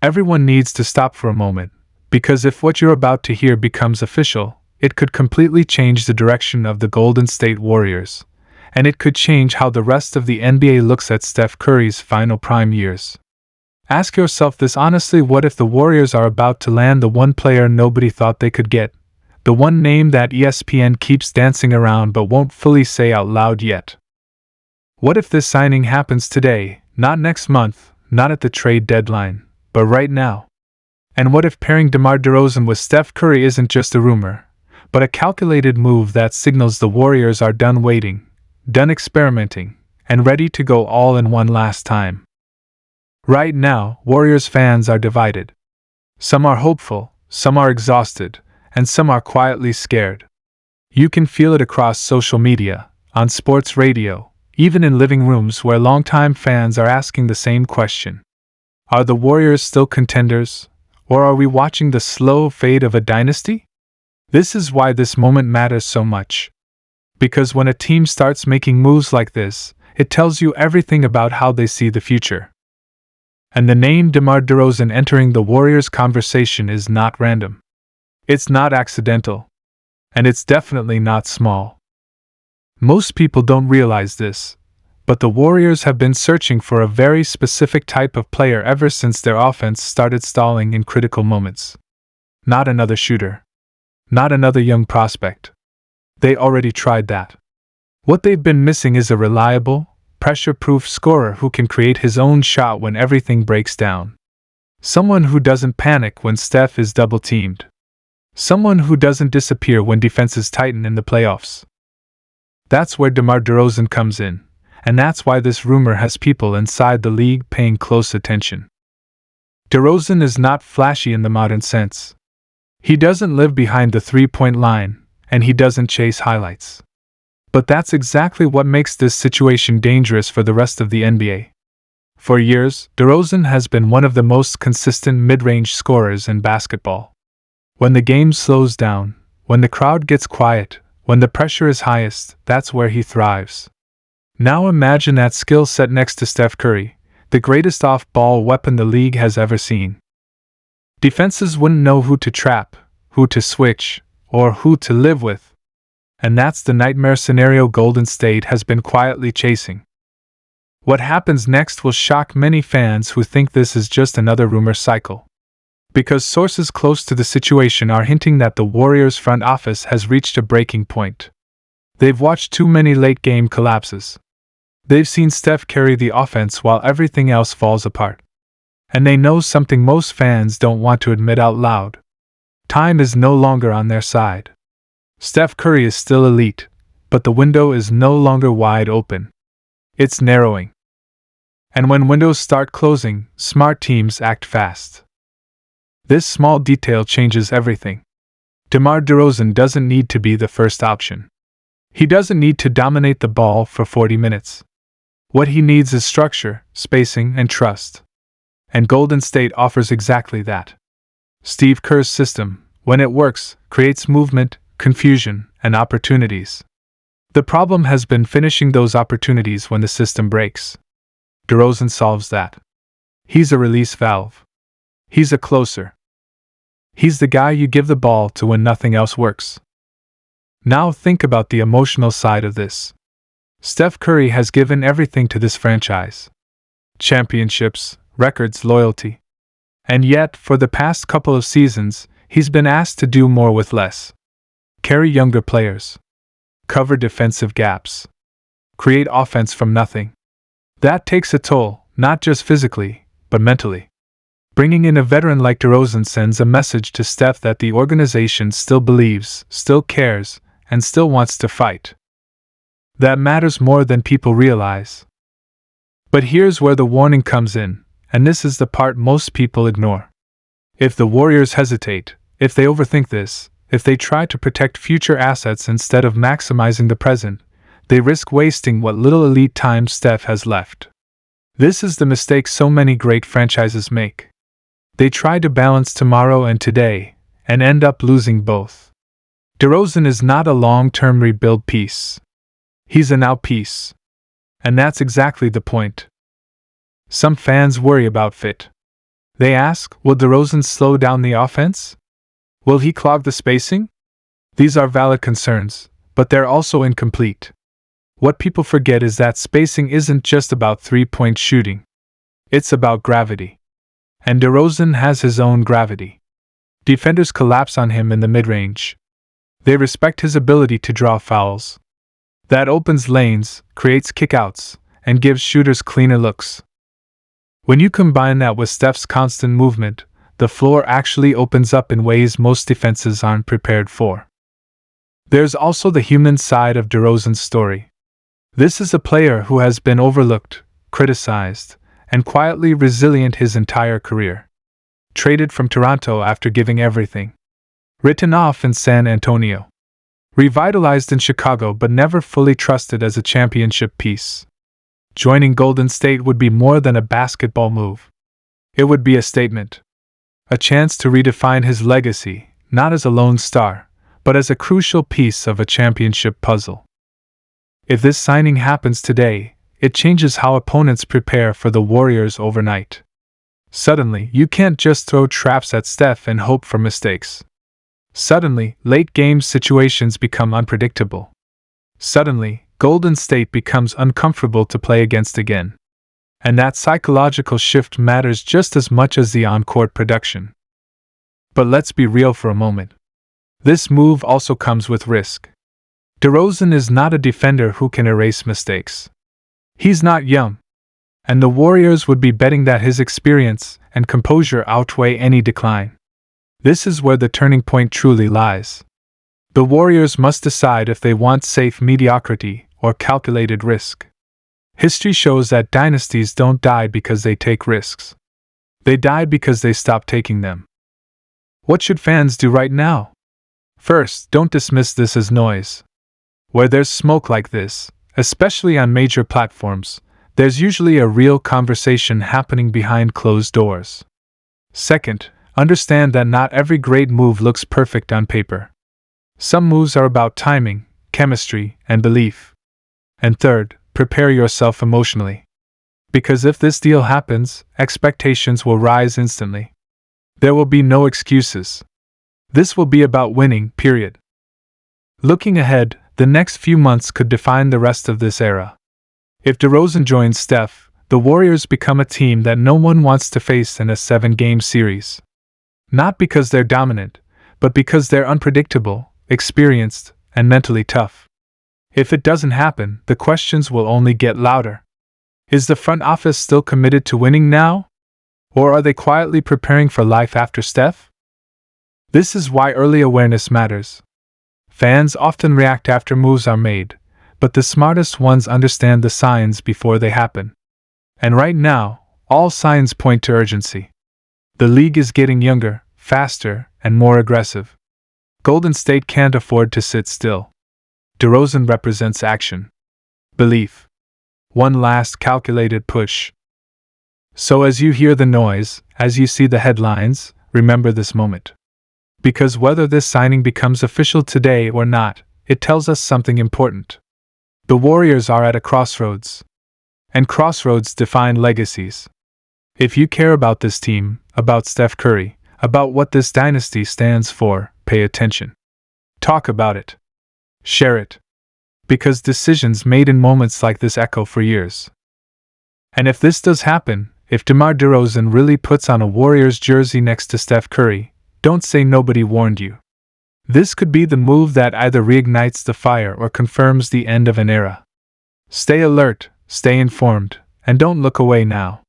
Everyone needs to stop for a moment, because if what you're about to hear becomes official, it could completely change the direction of the Golden State Warriors, and it could change how the rest of the NBA looks at Steph Curry's final prime years. Ask yourself this honestly: what if the Warriors are about to land the one player nobody thought they could get? The one name that ESPN keeps dancing around but won't fully say out loud yet. What if this signing happens today, not next month, not at the trade deadline, but right now? And what if pairing DeMar DeRozan with Steph Curry isn't just a rumor, but a calculated move that signals the Warriors are done waiting, done experimenting, and ready to go all in one last time? Right now, Warriors fans are divided. Some are hopeful, some are exhausted, and some are quietly scared. You can feel it across social media, on sports radio, even in living rooms where longtime fans are asking the same question. Are the Warriors still contenders, or are we watching the slow fade of a dynasty? This is why this moment matters so much. Because when a team starts making moves like this, it tells you everything about how they see the future. And the name DeMar DeRozan entering the Warriors conversation is not random. It's not accidental. And it's definitely not small. Most people don't realize this, but the Warriors have been searching for a very specific type of player ever since their offense started stalling in critical moments. Not another shooter. Not another young prospect. They already tried that. What they've been missing is a reliable, pressure-proof scorer who can create his own shot when everything breaks down. Someone who doesn't panic when Steph is double-teamed. Someone who doesn't disappear when defenses tighten in the playoffs. That's where DeMar DeRozan comes in, and that's why this rumor has people inside the league paying close attention. DeRozan is not flashy in the modern sense. He doesn't live behind the three-point line, and he doesn't chase highlights. But that's exactly what makes this situation dangerous for the rest of the NBA. For years, DeRozan has been one of the most consistent mid-range scorers in basketball. When the game slows down, when the crowd gets quiet, when the pressure is highest, that's where he thrives. Now imagine that skill set next to Steph Curry, the greatest off-ball weapon the league has ever seen. Defenses wouldn't know who to trap, who to switch, or who to live with. And that's the nightmare scenario Golden State has been quietly chasing. What happens next will shock many fans who think this is just another rumor cycle. Because sources close to the situation are hinting that the Warriors' front office has reached a breaking point. They've watched too many late-game collapses. They've seen Steph carry the offense while everything else falls apart. And they know something most fans don't want to admit out loud. Time is no longer on their side. Steph Curry is still elite, but the window is no longer wide open. It's narrowing. And when windows start closing, smart teams act fast. This small detail changes everything. DeMar DeRozan doesn't need to be the first option. He doesn't need to dominate the ball for 40 minutes. What he needs is structure, spacing, and trust. And Golden State offers exactly that. Steve Kerr's system, when it works, creates movement, confusion, and opportunities. The problem has been finishing those opportunities when the system breaks. DeRozan solves that. He's a release valve. He's a closer. He's the guy you give the ball to when nothing else works. Now think about the emotional side of this. Steph Curry has given everything to this franchise. Championships, records, loyalty. And yet, for the past couple of seasons, he's been asked to do more with less. Carry younger players. Cover defensive gaps. Create offense from nothing. That takes a toll, not just physically, but mentally. Bringing in a veteran like DeRozan sends a message to Steph that the organization still believes, still cares, and still wants to fight. That matters more than people realize. But here's where the warning comes in, and this is the part most people ignore. If the Warriors hesitate, if they overthink this, if they try to protect future assets instead of maximizing the present, they risk wasting what little elite time Steph has left. This is the mistake so many great franchises make. They try to balance tomorrow and today, and end up losing both. DeRozan is not a long-term rebuild piece. He's a now piece. And that's exactly the point. Some fans worry about fit. They ask, will DeRozan slow down the offense? Will he clog the spacing? These are valid concerns, but they're also incomplete. What people forget is that spacing isn't just about three-point shooting. It's about gravity. And DeRozan has his own gravity. Defenders collapse on him in the mid-range. They respect his ability to draw fouls. That opens lanes, creates kickouts, and gives shooters cleaner looks. When you combine that with Steph's constant movement, the floor actually opens up in ways most defenses aren't prepared for. There's also the human side of DeRozan's story. This is a player who has been overlooked, criticized, and quietly resilient his entire career. Traded from Toronto after giving everything. Written off in San Antonio. Revitalized in Chicago but never fully trusted as a championship piece. Joining Golden State would be more than a basketball move. It would be a statement. A chance to redefine his legacy, not as a lone star, but as a crucial piece of a championship puzzle. If this signing happens today, it changes how opponents prepare for the Warriors overnight. Suddenly, you can't just throw traps at Steph and hope for mistakes. Suddenly, late-game situations become unpredictable. Suddenly, Golden State becomes uncomfortable to play against again. And that psychological shift matters just as much as the on-court production. But let's be real for a moment. This move also comes with risk. DeRozan is not a defender who can erase mistakes. He's not young. And the Warriors would be betting that his experience and composure outweigh any decline. This is where the turning point truly lies. The Warriors must decide if they want safe mediocrity or calculated risk. History shows that dynasties don't die because they take risks. They die because they stop taking them. What should fans do right now? First, don't dismiss this as noise. Where there's smoke like this, especially on major platforms, there's usually a real conversation happening behind closed doors. Second, understand that not every great move looks perfect on paper. Some moves are about timing, chemistry, and belief. And third, prepare yourself emotionally. Because if this deal happens, expectations will rise instantly. There will be no excuses. This will be about winning, period. Looking ahead, the next few months could define the rest of this era. If DeRozan joins Steph, the Warriors become a team that no one wants to face in a 7-game series. Not because they're dominant, but because they're unpredictable, experienced, and mentally tough. If it doesn't happen, the questions will only get louder. Is the front office still committed to winning now? Or are they quietly preparing for life after Steph? This is why early awareness matters. Fans often react after moves are made, but the smartest ones understand the signs before they happen. And right now, all signs point to urgency. The league is getting younger, faster, and more aggressive. Golden State can't afford to sit still. DeRozan represents action. Belief. One last calculated push. So as you hear the noise, as you see the headlines, remember this moment. Because whether this signing becomes official today or not, it tells us something important. The Warriors are at a crossroads. And crossroads define legacies. If you care about this team, about Steph Curry, about what this dynasty stands for, pay attention. Talk about it. Share it. Because decisions made in moments like this echo for years. And if this does happen, if DeMar DeRozan really puts on a Warriors jersey next to Steph Curry, don't say nobody warned you. This could be the move that either reignites the fire or confirms the end of an era. Stay alert, stay informed, and don't look away now.